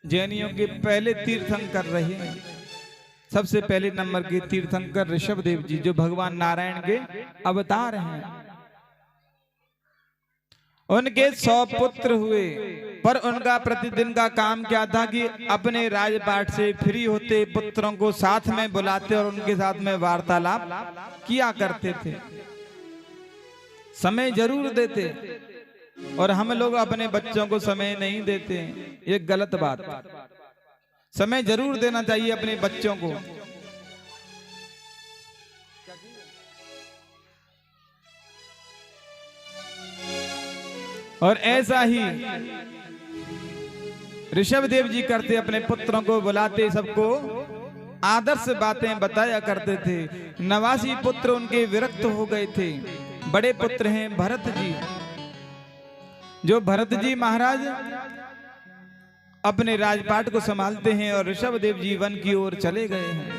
जैनियों के पहले तीर्थंकर रहे हैं। सबसे पहले नंबर के तीर्थंकर ऋषभदेव जी, जो भगवान नारायण के अवतार हैं। उनके 100 पुत्र हुए, पर उनका प्रतिदिन का काम क्या था कि अपने राजपाट से फ्री होते पुत्रों को साथ में बुलाते और उनके साथ में वार्तालाप किया करते थे। समय जरूर देते, और हम लोग अपने बच्चों को समय नहीं देते, ये गलत बात। समय जरूर देना चाहिए अपने बच्चों को। और ऐसा ही ऋषभदेव जी करते, अपने पुत्रों को बुलाते, सबको आदर्श बातें बताया करते थे। 89 पुत्र उनके विरक्त हो गए थे। बड़े पुत्र हैं भरत जी, जो भरत जी महाराज अपने राजपाट को संभालते हैं और ऋषभदेव जी वन की ओर चले गए हैं।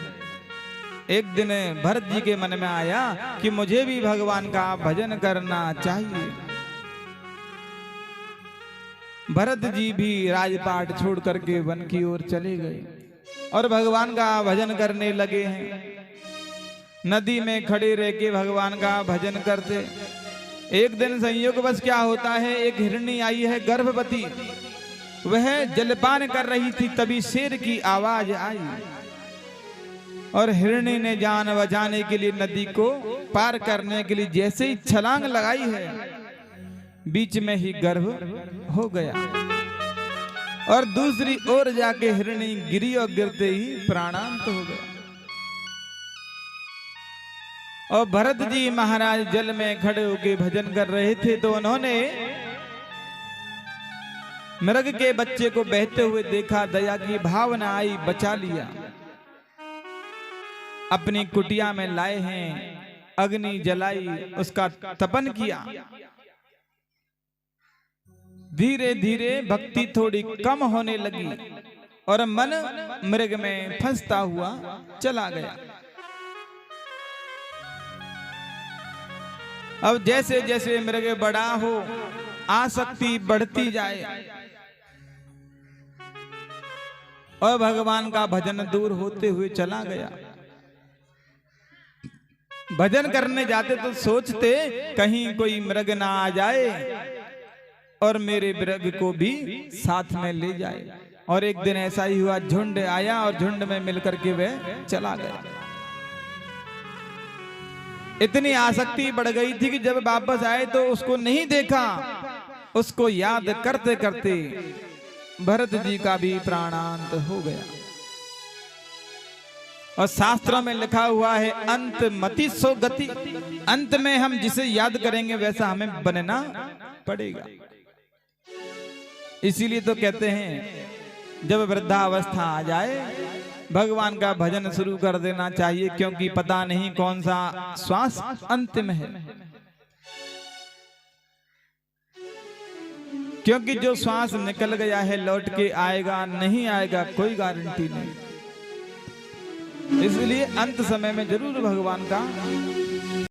एक दिन भरत जी के मन में आया कि मुझे भी भगवान का भजन करना चाहिए। भरत जी भी राजपाट छोड़ करके वन की ओर चले गए और भगवान का भजन करने लगे हैं। नदी में खड़े रह के भगवान का भजन करते। एक दिन संयोगवश क्या होता है, एक हिरणी आई है गर्भवती, वह जलपान कर रही थी, तभी शेर की आवाज आई और हिरणी ने जान बचाने के लिए नदी को पार करने के लिए जैसे ही छलांग लगाई है, बीच में ही गर्भ हो गया और दूसरी ओर जाके हिरणी गिरी और गिरते ही प्राणांत हो गया। और भरत जी महाराज जल में खड़े होकर भजन कर रहे थे, तो उन्होंने मृग के बच्चे को बहते हुए देखा, दया की भावना आई, बचा लिया। अपनी कुटिया में लाए हैं, अग्नि जलाई, उसका तपन किया। धीरे धीरे भक्ति थोड़ी कम होने लगी और मन मृग में फंसता हुआ चला गया। अब जैसे जैसे मृग बड़ा हो, आसक्ति बढ़ती जाए और भगवान का भजन दूर होते हुए चला गया। भजन करने जाते तो सोचते कहीं कोई मृग ना आ जाए और मेरे मृग को भी साथ में ले जाए। और एक दिन ऐसा ही हुआ, झुंड आया और झुंड में मिलकर के वह चला गया। इतनी आसक्ति बढ़ गई थी कि जब वापस आए तो उसको नहीं देखा। उसको याद करते करते भरत जी का भी प्राणांत हो गया। और शास्त्रों में लिखा हुआ है, अंत मति सो गति। अंत में हम जिसे याद करेंगे वैसा हमें बनना पड़ेगा। इसीलिए तो कहते हैं जब वृद्धावस्था आ जाए भगवान का भजन शुरू कर देना चाहिए, क्योंकि पता नहीं कौन सा श्वास अंतिम है। क्योंकि जो श्वास निकल गया है लौट के आएगा नहीं आएगा कोई गारंटी नहीं। इसलिए अंत समय में जरूर भगवान का